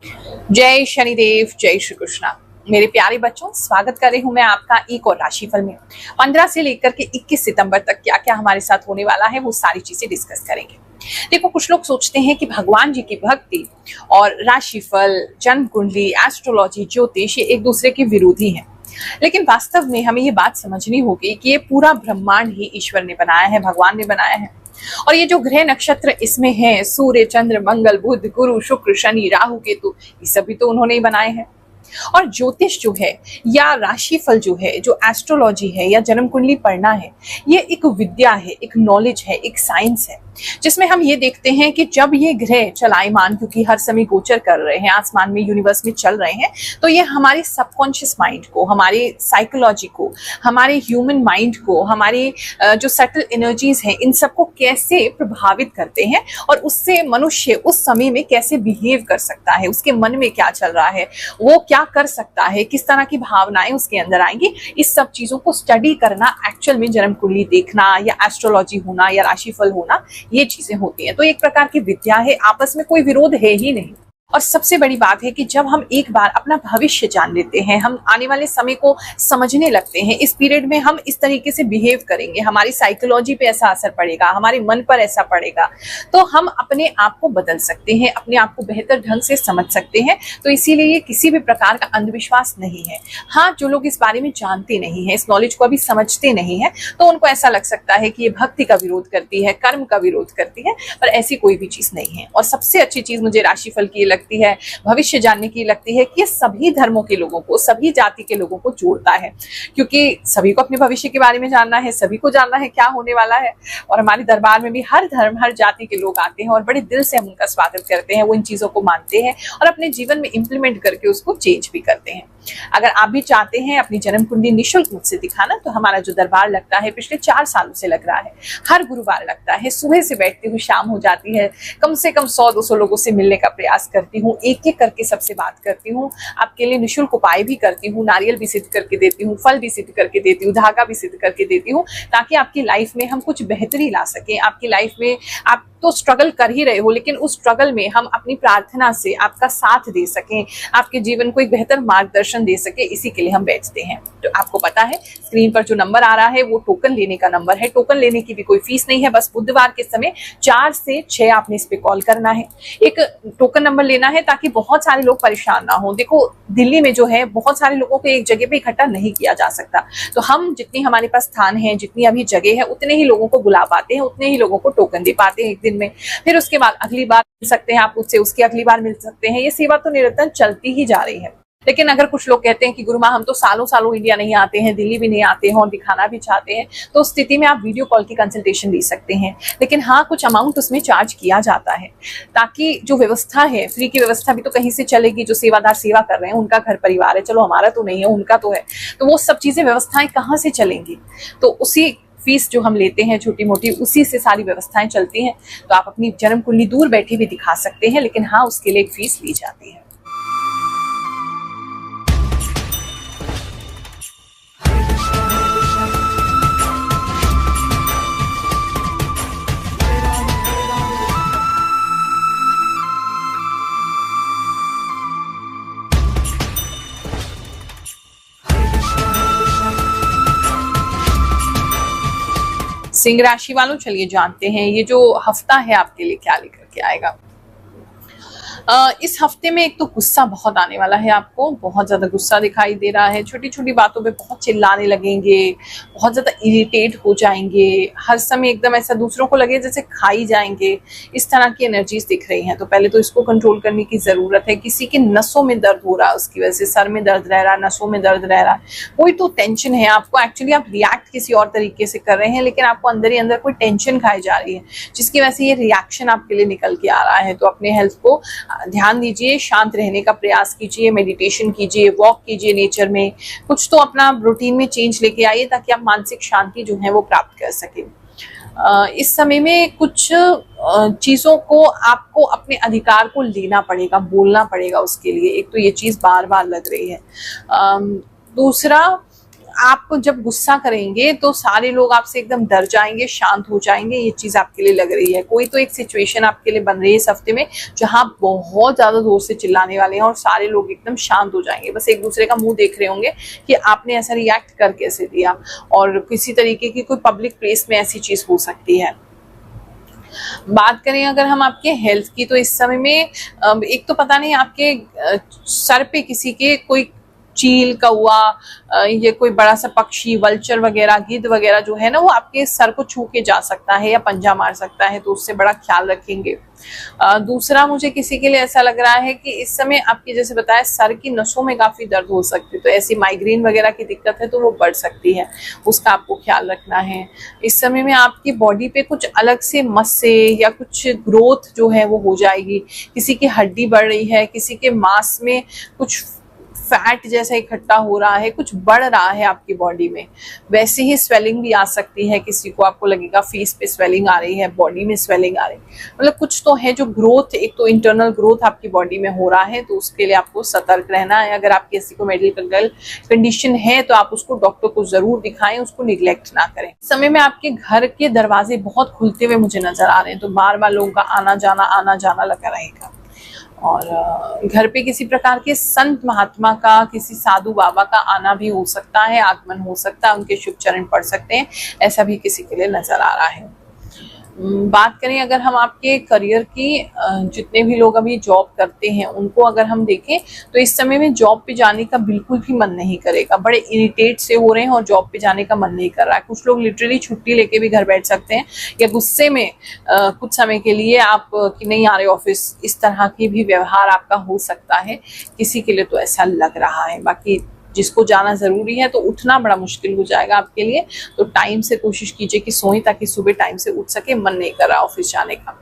जय शनिदेव, जय श्री कृष्णा। मेरे प्यारे बच्चों, स्वागत कर रही हूं मैं आपका एक और राशिफल में। 15 से लेकर के 21 सितंबर तक क्या क्या हमारे साथ होने वाला है वो सारी चीजें डिस्कस करेंगे। देखो, कुछ लोग सोचते हैं कि भगवान जी की भक्ति और राशिफल, जन्म कुंडली, एस्ट्रोलॉजी, ज्योतिष ये एक दूसरे के विरोधी हैं। लेकिन वास्तव में हमें ये बात समझनी होगी कि ये पूरा ब्रह्मांड ही ईश्वर ने बनाया है, भगवान ने बनाया है। और ये जो ग्रह नक्षत्र इसमें हैं, सूर्य, चंद्र, मंगल, बुध, गुरु, शुक्र, शनि, राहु, केतु, ये सभी तो उन्होंने ही बनाए हैं। और ज्योतिष जो है या राशिफल जो है, जो एस्ट्रोलॉजी है या जन्म कुंडली पढ़ना है, ये एक विद्या है, एक नॉलेज है, एक साइंस है, जिसमें हम ये देखते हैं कि जब ये ग्रह चलायमान, क्योंकि हर समय गोचर कर रहे हैं, आसमान में, यूनिवर्स में चल रहे हैं, तो ये हमारे सबकॉन्शियस माइंड को, हमारे साइकोलॉजी को, हमारे ह्यूमन माइंड को, हमारे जो सटल एनर्जीज हैं, इन सबको कैसे प्रभावित करते हैं और उससे मनुष्य उस समय में कैसे बिहेव कर सकता है, उसके मन में क्या चल रहा है, वो क्या कर सकता है, किस तरह की भावनाएं उसके अंदर आएंगी, इस सब चीजों को स्टडी करना, एक्चुअल में जन्म कुंडली देखना या एस्ट्रोलॉजी होना या राशिफल होना, ये चीजें होती हैं। तो एक प्रकार की विद्या है, आपस में कोई विरोध है ही नहीं। और सबसे बड़ी बात है कि जब हम एक बार अपना भविष्य जान लेते हैं, हम आने वाले समय को समझने लगते हैं, इस पीरियड में हम इस तरीके से बिहेव करेंगे, हमारी साइकोलॉजी पे ऐसा असर पड़ेगा, हमारे मन पर ऐसा पड़ेगा, तो हम अपने आप को बदल सकते हैं, अपने आप को बेहतर ढंग से समझ सकते हैं। तो इसीलिए ये किसी भी प्रकार का अंधविश्वास नहीं है। हाँ, जो लोग इस बारे में जानते नहीं है, इस नॉलेज को अभी समझते नहीं है, तो उनको ऐसा लग सकता है कि ये भक्ति का विरोध करती है, कर्म का विरोध करती है, पर ऐसी कोई भी चीज नहीं है। और सबसे अच्छी चीज मुझे राशिफल की लगती है, भविष्य जानने की लगती है कि ये सभी धर्मों के लोगों को, सभी जाति के लोगों को जोड़ता है, क्योंकि सभी को अपने भविष्य के बारे में जानना है, सभी को जानना है क्या होने वाला है। और हमारे दरबार में भी हर धर्म, हर जाति के लोग आते हैं और बड़े दिल से हम उनका स्वागत करते हैं, वो इन चीजों को मानते हैं और अपने जीवन में इंप्लीमेंट करके उसको चेंज भी करते हैं। अगर आप भी चाहते हैं अपनी जन्म कुंडली निःशुल्क मुझसे दिखाना, तो हमारा जो दरबार लगता है, पिछले 4 सालों से लग रहा है, हर गुरुवार लगता है, सुबह से बैठती हूँ, शाम हो जाती है, कम से कम 100-200 लोगों से मिलने का प्रयास करती हूँ, एक एक करके सबसे बात करती हूँ, आपके लिए निःशुल्क उपाय भी करती हूँ, नारियल भी सिद्ध करके देती हूँ, फल भी सिद्ध करके देती हूँ, धागा भी सिद्ध करके देती हूँ, ताकि आपकी लाइफ में हम कुछ बेहतरी ला सकें। आपकी लाइफ में आप तो स्ट्रगल कर ही रहे हो, लेकिन उस स्ट्रगल में हम अपनी प्रार्थना से आपका साथ दे सकें, आपके जीवन को एक बेहतर मार्गदर्शन दे सके, इसी के लिए हम बैठते हैं। तो आपको पता है, स्क्रीन पर जो नंबर आ रहा है वो टोकन लेने का नंबर है। टोकन लेने की भी कोई फीस नहीं है, बस बुधवार के समय 4 से 6 आपने इस पे कॉल करना है, एक टोकन नंबर लेना है, ताकि बहुत सारे लोग परेशान ना हो। देखो, दिल्ली में जो है बहुत सारे लोगों को एक जगह पे इकट्ठा नहीं किया जा सकता, तो हम जितनी हमारे पास स्थान है, जितनी अभी जगह है, उतने ही लोगों को बुला पाते हैं, उतने ही लोगों को टोकन दे पाते हैं एक दिन में। फिर उसके बाद अगली बार मिल सकते हैं आप मुझसे, उसकी अगली बार मिल सकते हैं। ये सेवा तो निरंतर चलती ही जा रही है। लेकिन अगर कुछ लोग कहते हैं कि गुरु माँ, हम तो सालों सालों इंडिया नहीं आते हैं, दिल्ली भी नहीं आते हैं और दिखाना भी चाहते हैं, तो उस स्थिति में आप वीडियो कॉल की कंसल्टेशन ले सकते हैं। लेकिन हाँ, कुछ अमाउंट उसमें चार्ज किया जाता है, ताकि जो व्यवस्था है, फ्री की व्यवस्था भी तो कहीं से चलेगी। जो सेवादार सेवा कर रहे हैं उनका घर परिवार है, चलो हमारा तो नहीं है, उनका तो है, तो वो सब चीजें, व्यवस्थाएं कहाँ से चलेंगी? तो उसी फीस जो हम लेते हैं छोटी मोटी, उसी से सारी व्यवस्थाएं चलती हैं। तो आप अपनी जन्म कुंडली दूर बैठे भी दिखा सकते हैं, लेकिन हाँ, उसके लिए एक फीस ली जाती है। सिंह राशि वालों, चलिए जानते हैं ये जो हफ्ता है आपके लिए क्या लेकर के आएगा। इस हफ्ते में एक तो गुस्सा बहुत आने वाला है, आपको बहुत ज्यादा गुस्सा दिखाई दे रहा है, छोटी छोटी बातों पे बहुत चिल्लाने लगेंगे, बहुत ज्यादा इरिटेट हो जाएंगे, हर समय एकदम ऐसा दूसरों को लगे जैसे खाई जाएंगे, इस तरह की एनर्जीज दिख रही हैं। तो पहले तो इसको कंट्रोल करने की जरूरत है। किसी के नसों में दर्द हो रहा है, उसकी वजह से सर में दर्द रह रहा है, नसों में दर्द रह रहा है, कोई तो टेंशन है आपको। एक्चुअली आप रिएक्ट किसी और तरीके से कर रहे हैं, लेकिन आपको अंदर ही अंदर कोई टेंशन खाई जा रही है, जिसकी वजह से ये रिएक्शन आपके लिए निकल के आ रहा है। तो अपने हेल्थ को ध्यान दीजिए, शांत रहने का प्रयास कीजिए, मेडिटेशन कीजिए, वॉक कीजिए नेचर में, कुछ तो अपना रूटीन में चेंज लेके आइए, ताकि आप मानसिक शांति जो है वो प्राप्त कर सकें। इस समय में कुछ चीजों को आपको अपने अधिकार को लेना पड़ेगा, बोलना पड़ेगा उसके लिए। एक तो ये चीज बार बार लग रही है। दूसरा, आप जब गुस्सा करेंगे तो सारे लोग आपसे एकदम डर जाएंगे, शांत हो जाएंगे, ये चीज आपके लिए लग रही है। कोई तो एक सिचुएशन आपके लिए बन रही है इस हफ्ते में जहां आप बहुत ज्यादा जोर से चिल्लाने वाले हैं और सारे लोग एकदम शांत हो जाएंगे, बस एक दूसरे का मुंह देख रहे होंगे कि आपने ऐसा रिएक्ट कर कैसे दिया। और किसी तरीके की कोई पब्लिक प्लेस में ऐसी चीज हो सकती है। बात करें अगर हम आपके हेल्थ की, तो इस समय में एक तो पता नहीं आपके सर पे किसी के कोई चील, कौआ या कोई बड़ा सा पक्षी, वल्चर वगैरह, गिद्ध वगैरह जो है ना, वो आपके सर को छू के जा सकता है या पंजा मार सकता है, तो उससे बड़ा ख्याल रखेंगे। दूसरा, मुझे किसी के लिए ऐसा लग रहा है कि इस समय आपकी, जैसे बताया, सर की नसों में काफी दर्द हो सकती है, तो ऐसी माइग्रेन वगैरह की दिक्कत है तो वो बढ़ सकती है, उसका आपको ख्याल रखना है। इस समय में आपकी बॉडी पे कुछ अलग से मस्से या कुछ ग्रोथ जो है वो हो जाएगी। किसी की हड्डी बढ़ रही है, किसी के मांस में कुछ फैट जैसा इकट्ठा हो रहा है, कुछ बढ़ रहा है आपकी बॉडी में। वैसे ही स्वेलिंग भी आ सकती है, किसी को आपको लगेगा फेस पे स्वेलिंग आ रही है, बॉडी में स्वेलिंग आ रही है, मतलब कुछ तो है जो ग्रोथ, एक तो इंटरनल ग्रोथ आपकी बॉडी में हो रहा है, तो उसके लिए आपको सतर्क रहना है। अगर आपकी किसी को मेडिकल कंडीशन है तो आप उसको डॉक्टर को जरूर दिखाएं, उसको निग्लेक्ट ना करें। इस समय में आपके घर के दरवाजे बहुत खुलते हुए मुझे नजर आ रहे हैं, तो बार बार लोगों का आना जाना लगा रहेगा। और घर पे किसी प्रकार के संत महात्मा का, किसी साधु बाबा का आना भी हो सकता है, आगमन हो सकता है, उनके शुभ चरण पड़ सकते हैं, ऐसा भी किसी के लिए नजर आ रहा है। बात करें अगर हम आपके करियर की, जितने भी लोग अभी जॉब करते हैं उनको अगर हम देखें तो इस समय में जॉब पे जाने का बिल्कुल भी मन नहीं करेगा, बड़े इरिटेट से हो रहे हैं और जॉब पे जाने का मन नहीं कर रहा है। कुछ लोग लिटरली छुट्टी लेके भी घर बैठ सकते हैं, या गुस्से में कुछ समय के लिए आप कि नहीं आ रहे ऑफिस, इस तरह की भी व्यवहार आपका हो सकता है, किसी के लिए तो ऐसा लग रहा है। बाकी जिसको जाना जरूरी है तो उठना बड़ा मुश्किल हो जाएगा आपके लिए, तो टाइम से कोशिश कीजिए कि सोएं ताकि सुबह टाइम से उठ सके। मन नहीं कर रहा ऑफिस जाने का।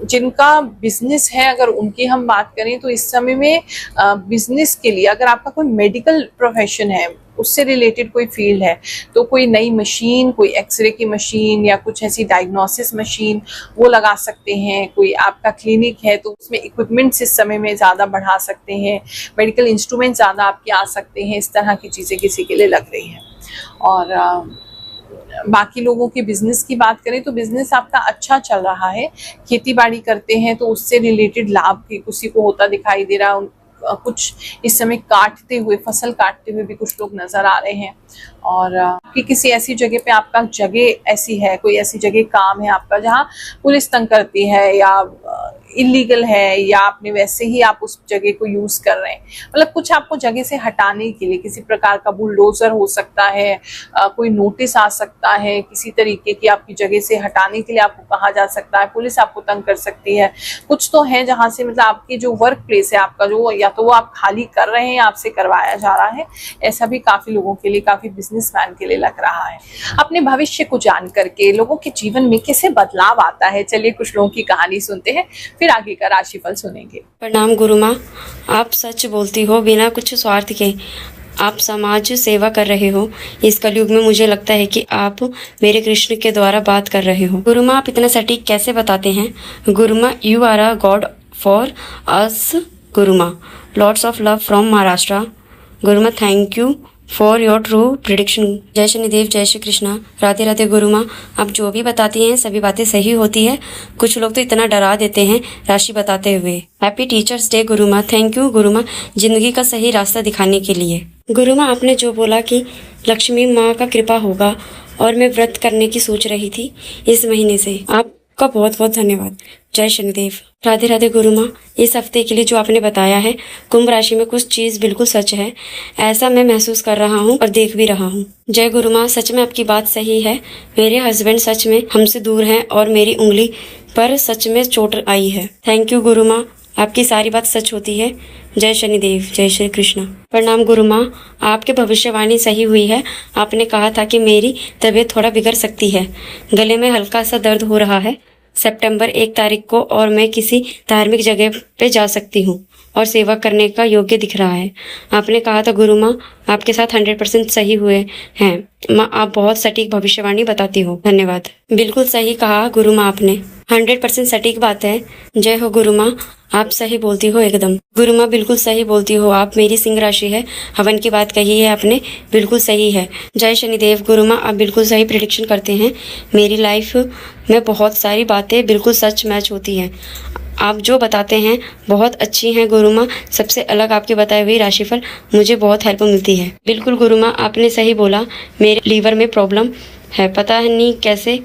जिनका बिजनेस है अगर उनकी हम बात करें तो इस समय में बिजनेस के लिए, अगर आपका कोई मेडिकल प्रोफेशन है, उससे रिलेटेड कोई फील्ड है, तो कोई नई मशीन, कोई एक्सरे की मशीन या कुछ ऐसी डायग्नोसिस मशीन वो लगा सकते हैं। कोई आपका क्लिनिक है तो उसमें इक्विपमेंट्स इस समय में ज़्यादा बढ़ा सकते हैं, मेडिकल इंस्ट्रूमेंट ज़्यादा आपके आ सकते हैं, इस तरह की चीज़ें किसी के लिए लग रही हैं। और बाकी लोगों के बिजनेस की बात करें तो बिजनेस आपका अच्छा चल रहा है। खेती बाड़ी करते हैं तो उससे रिलेटेड लाभ भी किसी को होता दिखाई दे रहा है। कुछ इस समय काटते हुए, फसल काटते हुए भी कुछ लोग नजर आ रहे हैं। और कि किसी ऐसी जगह पे आपका जगह ऐसी है, कोई ऐसी जगह काम है आपका जहाँ पुलिस तंग करती है या इलीगल है, या आपने वैसे ही आप उस जगह को यूज कर रहे हैं, मतलब कुछ आपको जगह से हटाने के लिए किसी प्रकार का बुलडोजर हो सकता है, कोई नोटिस आ सकता है, किसी तरीके की आपकी जगह से हटाने के लिए आपको कहा जा सकता है, पुलिस आपको तंग कर सकती है। कुछ तो है जहां से मतलब आपकी जो वर्क प्लेस है आपका, जो या तो वो आप खाली कर रहे हैं, आपसे करवाया जा रहा है, ऐसा भी काफी लोगों के लिए, काफी बिजनेसमैन के लिए लग रहा है। अपने भविष्य को जान करके लोगों के जीवन में कैसे बदलाव आता है, चलिए कुछ लोगों की कहानी सुनते हैं, फिर आगे का राशिफल सुनेंगे। प्रणाम गुरु माँ, आप सच बोलती हो, बिना कुछ स्वार्थ के आप समाज सेवा कर रहे हो। इस कलयुग में मुझे लगता है कि आप मेरे कृष्ण के द्वारा बात कर रहे हो। गुरु माँ, आप इतना सटीक कैसे बताते हैं? गुरु माँ, you are a god for us. गुरु माँ, lots of love from Maharashtra. गुरु माँ, thank you for your true prediction. जय शनिदेव, जय श्री कृष्णा, राधे राधे। गुरु माँ, आप जो भी बताती हैं सभी बातें सही होती है। कुछ लोग तो इतना डरा देते हैं राशि बताते हुए। हैप्पी टीचर्स डे गुरु माँ। थैंक यू गुरु माँ, जिंदगी का सही रास्ता दिखाने के लिए। गुरु माँ, आपने जो बोला कि लक्ष्मी माँ का कृपा होगा, और मैं व्रत करने की सोच रही थी इस महीने से। आपका बहुत बहुत धन्यवाद। जय शनिदेव। राधे राधे गुरु माँ, इस हफ्ते के लिए जो आपने बताया है, कुंभ राशि में कुछ चीज बिल्कुल सच है, ऐसा मैं महसूस कर रहा हूँ और देख भी रहा हूँ। जय गुरु माँ, सच में आपकी बात सही है। मेरे हस्बैंड सच में हमसे दूर हैं और मेरी उंगली पर सच में चोट आई है। थैंक यू गुरु माँ, आपकी सारी बात सच होती है। जय शनिदेव, जय श्री कृष्ण। प्रणाम गुरु माँ, आपकी भविष्यवाणी सही हुई है। आपने कहा था कि मेरी तबीयत थोड़ा बिगड़ सकती है, गले में हल्का सा दर्द हो रहा है सितंबर 1 तारीख को, और मैं किसी धार्मिक जगह पे जा सकती हूँ और सेवा करने का योग्य दिख रहा है। आपने कहा था गुरु माँ, आपके साथ 100% सही हुए हैं। माँ, आप बहुत सटीक भविष्यवाणी बताती हो। धन्यवाद। बिल्कुल सही कहा गुरु माँ, आपने 100% सटीक बात है। जय हो गुरु माँ। आप सही बोलती हो एकदम। गुरु माँ बिल्कुल सही बोलती हो आप। मेरी सिंह राशि है। हवन की बात कही है आपने, बिल्कुल सही है। जय शनिदेव। गुरु माँ आप बिल्कुल सही प्रेडिक्शन करते हैं। मेरी लाइफ में बहुत सारी बातें बिल्कुल सच मैच होती हैं। आप जो बताते हैं बहुत अच्छी हैं गुरु माँ। सबसे अलग आपके बताए हुए राशिफल मुझे बहुत हेल्प मिलती है। बिल्कुल गुरु माँ आपने सही बोला। मेरे लीवर में प्रॉब्लम है, पता नहीं कैसे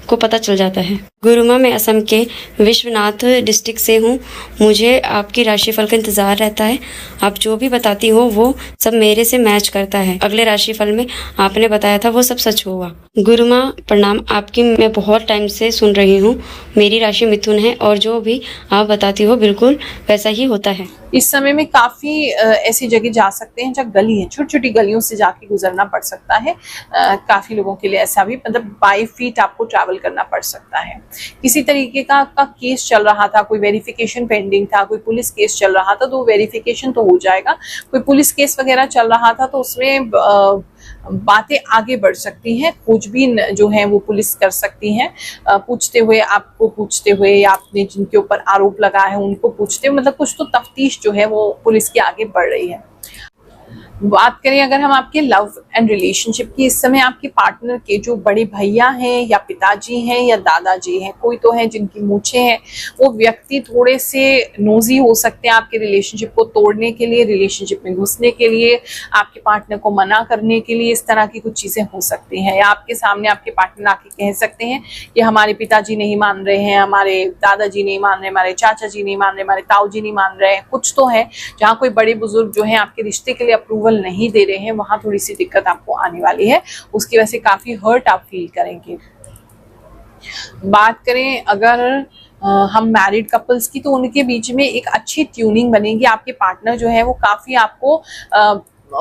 को पता चल जाता है। गुरु माँ मैं असम के विश्वनाथ डिस्ट्रिक्ट से हूँ। मुझे आपकी राशिफल का इंतज़ार रहता है। आप जो भी बताती हो वो सब मेरे से मैच करता है। अगले राशिफल में आपने बताया था वो सब सच हुआ। गुरु माँ प्रणाम। आपकी मैं बहुत टाइम से सुन रही हूँ। मेरी राशि मिथुन है और जो भी आप बताती हो बिल्कुल वैसा ही होता है। इस समय में काफी ऐसी जगह जा सकते हैं जहाँ गली है, छोटी छोटी गलियों से जाके गुजरना पड़ सकता है। काफी लोगों के लिए ऐसा भी, मतलब 22 फीट आपको ट्रैवल करना पड़ सकता है। किसी तरीके का आपका केस चल रहा था, कोई वेरिफिकेशन पेंडिंग था, कोई पुलिस केस चल रहा था, तो वेरिफिकेशन तो हो जाएगा। कोई पुलिस केस वगैरह चल रहा था तो उसमें बातें आगे बढ़ सकती हैं। खोजबीन जो है वो पुलिस कर सकती है, पूछते हुए, आपको पूछते हुए या आपने जिनके ऊपर आरोप लगाया है उनको पूछते हुए, मतलब कुछ तो तफ्तीश जो है वो पुलिस की आगे बढ़ रही है। बात करें अगर हम आपके लव एंड रिलेशनशिप की, इस समय आपके पार्टनर के जो बड़े भैया हैं या पिताजी हैं या दादाजी हैं, कोई तो है जिनकी मूछें हैं, वो व्यक्ति थोड़े से नोजी हो सकते हैं आपके रिलेशनशिप को तोड़ने के लिए, रिलेशनशिप में घुसने के लिए, आपके पार्टनर को मना करने के लिए। इस तरह की कुछ चीजें हो सकती हैं, या आपके सामने आपके पार्टनर आके कह सकते हैं कि हमारे पिताजी नहीं मान रहे हैं, हमारे दादाजी नहीं मान रहे, हमारे चाचा जी नहीं मान रहे, हमारे ताऊ जी नहीं मान रहे हैं। कुछ तो है जहाँ कोई बड़े बुजुर्ग जो है आपके रिश्ते के लिए अप्रूवल नहीं दे रहे हैं, वहां थोड़ी सी दिक्कत आपको आने वाली है। उसकी वजह से काफी हर्ट आप फील करेंगे। बात करें अगर हम मैरिड कपल्स की, तो उनके बीच में एक अच्छी ट्यूनिंग बनेगी। आपके पार्टनर जो है वो काफी आपको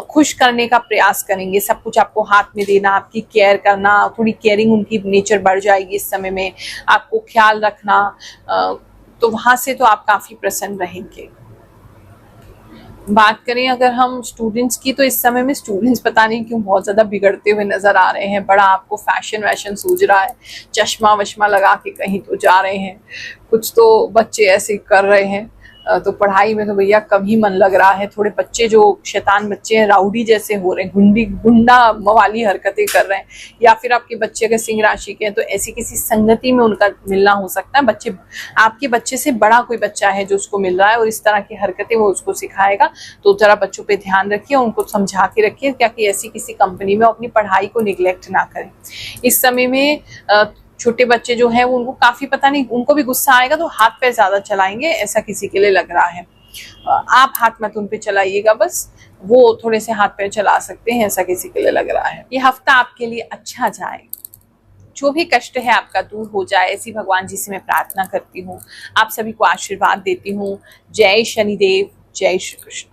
खुश करने का प्रयास करेंगे, सब कुछ आपको हाथ में देना, आपकी केयर करना, थोड़ी केयरिंग उनकी नेचर बढ़ जाएगी इस समय में, आपको ख्याल रखना, तो वहां से तो आप काफी प्रसन्न रहेंगे। बात करें अगर हम स्टूडेंट्स की, तो इस समय में स्टूडेंट्स पता नहीं क्यों बहुत ज्यादा बिगड़ते हुए नजर आ रहे हैं। बड़ा आपको फैशन वैशन सूझ रहा है, चश्मा वश्मा लगा के कहीं तो जा रहे हैं, कुछ तो बच्चे ऐसे कर रहे हैं। तो पढ़ाई में तो भैया कम ही मन लग रहा है। थोड़े बच्चे जो शैतान बच्चे हैं, राउडी जैसे हो रहे हैं, गुंडा मवाली हरकतें कर रहे हैं। या फिर आपके बच्चे अगर सिंह राशि के हैं तो ऐसी किसी संगति में उनका मिलना हो सकता है। बच्चे, आपके बच्चे से बड़ा कोई बच्चा है जो उसको मिल रहा है और इस तरह की हरकतें वो उसको सिखाएगा। तो जरा बच्चों पे ध्यान रखिए, उनको समझा के रखिए ताकि ऐसी किसी कंपनी में अपनी पढ़ाई को निगलेक्ट ना करें। इस समय में छोटे बच्चे जो हैं वो, उनको काफी पता नहीं, उनको भी गुस्सा आएगा तो हाथ पैर ज्यादा चलाएंगे, ऐसा किसी के लिए लग रहा है। आप हाथ मत उन पे चलाइएगा, बस वो थोड़े से हाथ पैर चला सकते हैं, ऐसा किसी के लिए लग रहा है। ये हफ्ता आपके लिए अच्छा जाए, जो भी कष्ट है आपका दूर हो जाए, ऐसी भगवान जी से मैं प्रार्थना करती हूँ। आप सभी को आशीर्वाद देती हूँ। जय शनिदेव, जय श्री कृष्ण।